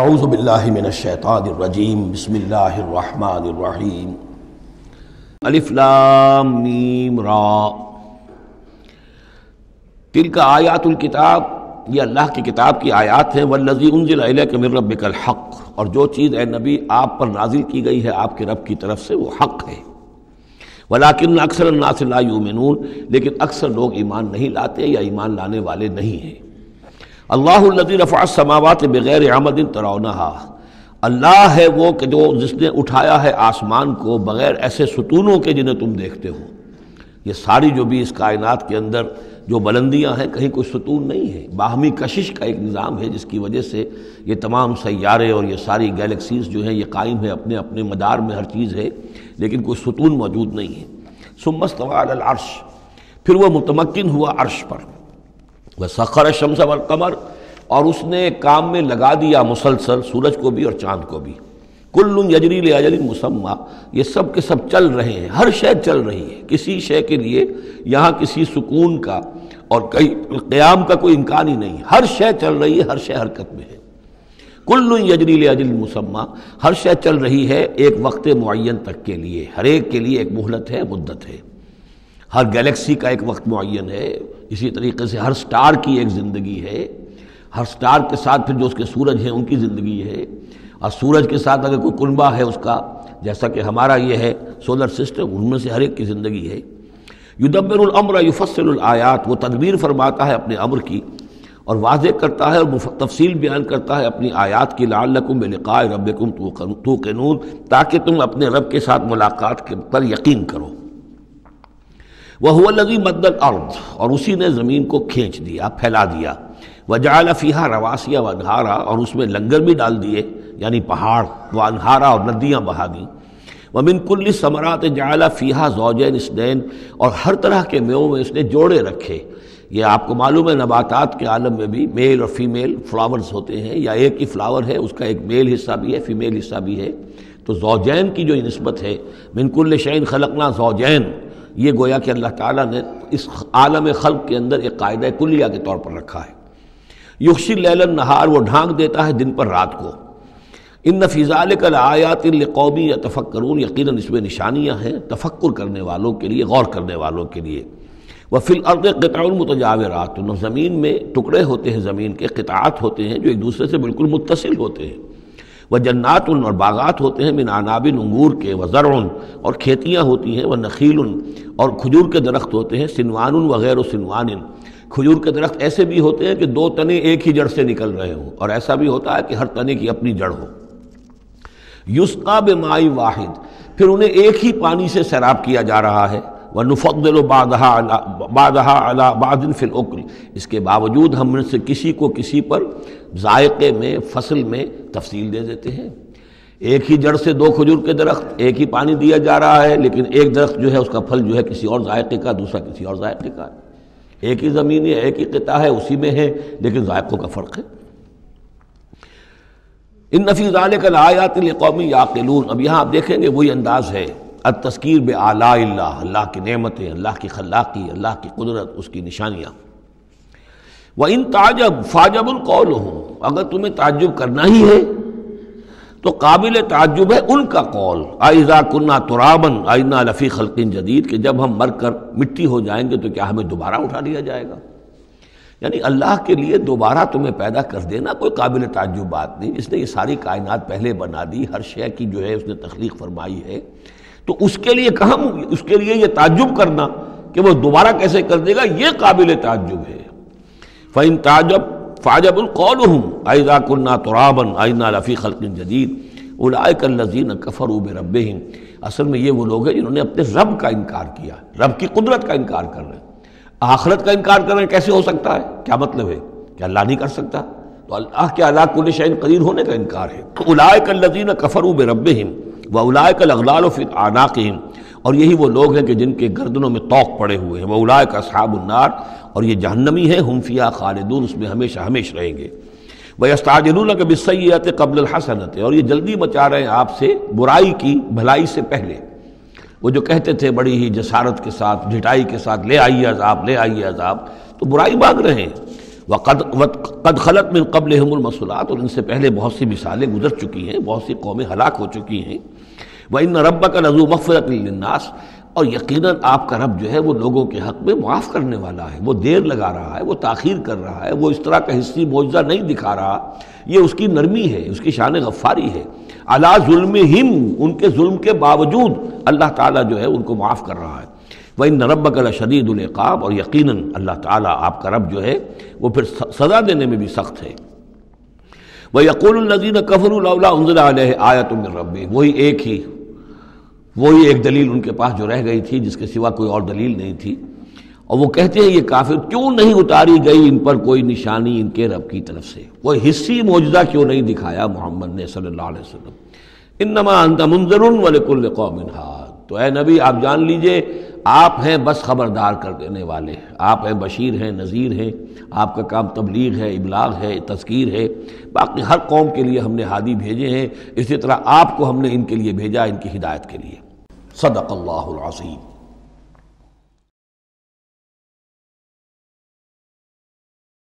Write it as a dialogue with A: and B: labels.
A: اعوذ باللہ من الشیطان الرجیم بسم اللہ الرحمن الرحیم الف لام میم را تلک آیات الکتاب، یہ اللہ کی کتاب کی آیات ہیں، والذی انزل الیک من ربک الحق، اور جو چیز اے نبی آپ پر نازل کی گئی ہے آپ کے رب کی طرف سے وہ حق ہے، ولکن اکثر الناس لا یؤمنون، لیکن اکثر لوگ ایمان نہیں لاتے یا ایمان لانے والے نہیں ہیں۔ اللہ الذی رفع السماوات بغیر عمد ترونہا، اللہ ہے وہ کہ جو جس نے اٹھایا ہے آسمان کو بغیر ایسے ستونوں کے جنہیں تم دیکھتے ہو۔ یہ ساری جو بھی اس کائنات کے اندر جو بلندیاں ہیں کہیں کوئی ستون نہیں ہے، باہمی کشش کا ایک نظام ہے جس کی وجہ سے یہ تمام سیارے اور یہ ساری گیلیکسیز جو ہیں یہ قائم ہے، اپنے اپنے مدار میں ہر چیز ہے، لیکن کوئی ستون موجود نہیں ہے۔ ثم استوى علی العرش، پھر وہ متمکن ہوا عرش پر، وسخر الشمس والقمر، اور اس نے کام میں لگا دیا مسلسل سورج کو بھی اور چاند کو بھی، کل یجری لاجل مسمى، یہ سب کے سب چل رہے ہیں، ہر شے چل رہی ہے، کسی شے کے لیے یہاں کسی سکون کا اور قیام کا کوئی امکان ہی نہیں، ہر شے چل رہی ہے، ہر شے حرکت میں ہے۔ کل یجری لاجل مسمى، ہر شے چل رہی ہے ایک وقت معین تک کے لیے، ہر ایک کے لیے ایک مہلت ہے، مدت ہے، ہر گیلیکسی کا ایک وقت معین ہے، اسی طریقے سے ہر سٹار کی ایک زندگی ہے، ہر سٹار کے ساتھ پھر جو اس کے سورج ہیں ان کی زندگی ہے، اور سورج کے ساتھ اگر کوئی کنبہ ہے اس کا، جیسا کہ ہمارا یہ ہے سولر سسٹم، ان میں سے ہر ایک کی زندگی ہے۔ یدبر الامر یفصل الآیات، وہ تدبیر فرماتا ہے اپنے امر کی اور واضح کرتا ہے اور تفصیل بیان کرتا ہے اپنی آیات کی، لعلکم بلقاء ربکم توقنون، تاکہ تم اپنے رب کے ساتھ ملاقات پر یقین کرو۔ وَهُوَ الَّذِي مَدَّ الْأَرْضَ، اور اسی نے زمین کو کھینچ دیا، پھیلا دیا، وَجَعَلَ فِيهَا رَوَاسِيَ وَأَنْهَارًا، اور اس میں لنگر بھی ڈال دیے یعنی پہاڑ، وَأَنْهَارًا، اور ندیاں بہا دیں، وَمِن كُلِّ الثَّمَرَاتِ جَعَلَ فِيهَا زَوْجَيْنِ اثْنَيْنِ، اور ہر طرح کے میووں میں اس نے جوڑے رکھے۔ یہ آپ کو معلوم ہے نباتات کے عالم میں بھی میل اور فیمیل فلاورز ہوتے ہیں، یا ایک ہی فلاور ہے اس کا ایک میل حصہ بھی ہے فیمیل حصہ بھی ہے، تو زوجین کی جو نسبت ہے، مِن كُلِّ شَيْءٍ خَلَقْنَا زَوْجَيْن، یہ گویا کہ اللہ تعالیٰ نے اس عالم خلق کے اندر ایک قاعدہ کلیہ کے طور پر رکھا ہے۔ یغشی اللیل النہار، وہ ڈھانک دیتا ہے دن پر رات کو۔ ان فی ذلک لآیات لقوم یتفکرون، یقیناً اس میں نشانیاں ہیں تفکر کرنے والوں کے لیے، غور کرنے والوں کے لیے۔ وفی الارض قطع متجاورات، زمین میں ٹکڑے ہوتے ہیں، زمین کے قطعات ہوتے ہیں جو ایک دوسرے سے بالکل متصل ہوتے ہیں۔ وجنات، اور باغات ہوتے ہیں، من عناب، انگور کے، وزرع، اور کھیتیاں ہوتی ہیں، ونخیل، اور کھجور کے درخت ہوتے ہیں، سنوان وغیر سنوان، کھجور کے درخت ایسے بھی ہوتے ہیں کہ دو تنے ایک ہی جڑ سے نکل رہے ہوں، اور ایسا بھی ہوتا ہے کہ ہر تنے کی اپنی جڑ ہو۔ یسقا بماء واحد، پھر انہیں ایک ہی پانی سے سیراب کیا جا رہا ہے۔ وَنُفَضِّلُ بَعْضَهَا عَلَى بَعْضٍ فِي الْأُكْلِ، اس کے باوجود ہم میں سے کسی کو کسی پر ذائقے میں، فصل میں تفصیل دے دیتے ہیں۔ ایک ہی جڑ سے دو کھجور کے درخت، ایک ہی پانی دیا جا رہا ہے، لیکن ایک درخت جو ہے اس کا پھل جو ہے کسی اور ذائقے کا، دوسرا کسی اور ذائقے کا ہے۔ ایک ہی زمین ہے، ایک ہی قطعہ ہے، اسی میں ہے، لیکن ذائقوں کا فرق ہے۔ ان فی ذلک لآیات لقوم یعقلون، اب یہاں آپ دیکھیں گے وہی انداز ہے، التذکیر بآلاء اللہ، اللہ کی نعمتیں، اللہ کی خلاقی، اللہ کی قدرت، اس کی نشانیاں۔ وَإِن تَعْجَبْ فَعْجَبٌ قَوْلُهُمْ، اگر تمہیں تعجب کرنا ہی ہے تو قابل تعجب ہے ان کا قول، أَإِذَا كُنَّا تُرَابًا أَإِنَّا لَفِي خَلْقٍ جَدِيدٍ، کہ جب ہم مر کر مٹی ہو جائیں گے تو کیا ہمیں دوبارہ اٹھا لیا جائے گا؟ یعنی اللہ کے لیے دوبارہ تمہیں پیدا کر دینا کوئی قابل تعجب بات نہیں، جس نے یہ ساری کائنات پہلے بنا دی، ہر شے کی جو ہے اس نے تخلیق فرمائی ہے، تو اس کے لیے کہاں، اس کے لیے یہ تعجب کرنا کہ وہ دوبارہ کیسے کر دے گا، یہ قابل تعجب ہے۔ فَإِن تَعْجَبْ فَعْجَبٌ قَوْلُهُمْ أَإِذَا كُنَّا تُرَابًا أَإِنَّا لَفِي خَلْقٍ جَدِيدٍ أُولَٰئِكَ الَّذِينَ كَفَرُوا بِرَبِّهِمْ، اصل میں یہ وہ لوگ ہیں جنہوں نے اپنے رب کا انکار کیا، رب کی قدرت کا انکار کر رہے ہیں، آخرت کا انکار کر رہے ہیں۔ کیسے ہو سکتا ہے؟ کیا مطلب ہے کہ اللہ نہیں کر سکتا؟ تو اللہ کے علی کل شیء قدیر ہونے کا انکار ہے۔ أُولَٰئِكَ الَّذِينَ كَفَرُوا بِرَبِّهِمْ وَأُولَٰئِكَ الْأَغْلَالُ فِي أَعْنَاقِهِمْ، اور یہی وہ لوگ ہیں کہ جن کے گردنوں میں طوق پڑے ہوئے ہیں، وَأُولَٰئِكَ أَصْحَابُ النَّارِ، اور یہ جہنمی ہیں، ہم فیہا خالدون، اس میں ہمیشہ ہمیشہ رہیں گے۔ وَيَسْتَعْجِلُونَكَ بِالسَّيِّئَةِ قَبْلَ الْحَسَنَةِ، اور یہ جلدی مچا رہے ہیں آپ سے برائی کی بھلائی سے پہلے۔ وہ جو کہتے تھے بڑی ہی جسارت کے ساتھ، ڈھٹائی کے ساتھ، لے آئیے عذاب، لے آئیے عذاب، تو برائی مانگ رہے ہیں۔ قد خلت من قبلہم المثلات، اور ان سے پہلے بہت سی مثالیں گزر چکی ہیں، بہت سی قومیں ہلاک ہو چکی ہیں۔ وَإِنَّ رَبَّكَ لَذُو مَغْفِرَةٍ لِلنَّاسِ، اور یقیناً آپ کا رب جو ہے وہ لوگوں کے حق میں معاف کرنے والا ہے، وہ دیر لگا رہا ہے، وہ تاخیر کر رہا ہے، وہ اس طرح کا حصی معجزہ نہیں دکھا رہا، یہ اس کی نرمی ہے، اس کی شان غفاری ہے۔ علی ظلمہم، ان کے ظلم کے باوجود اللہ تعالیٰ جو ہے ان کو معاف کر رہا ہے۔ وَإِنَّ رَبَّكَ لَشَدِيدُ الْعِقَابِ، اور یقیناً اللہ تعالیٰ آپ کا رب جو ہے وہ پھر سزا دینے میں بھی سخت ہے۔ وَيَقُولُ الَّذِينَ كَفَرُوا لَوْلَا أُنزِلَ عَلَيْهِ آيَةٌ مِّن رَّبِّهِ، وہی ایک دلیل ان کے پاس جو رہ گئی تھی جس کے سوا کوئی اور دلیل نہیں تھی، اور وہ کہتے ہیں یہ کافر کیوں نہیں اتاری گئی ان پر کوئی نشانی ان کے رب کی طرف سے، کوئی حصی معجزہ کیوں نہیں دکھایا محمد نے صلی اللہ علیہ وسلم۔ انما انت منذر ولکل قوم ہاد، تو اے نبی آپ جان لیجئے آپ ہیں بس خبردار کر دینے والے، آپ ہیں بشیر ہیں، نذیر ہیں، آپ کا کام تبلیغ ہے، ابلاغ ہے، تذکیر ہے، باقی ہر قوم کے لیے ہم نے ہادی بھیجے ہیں، اسی طرح آپ کو ہم نے ان کے لیے بھیجا، ان کی ہدایت کے لیے۔ صدق اللہ العظیم۔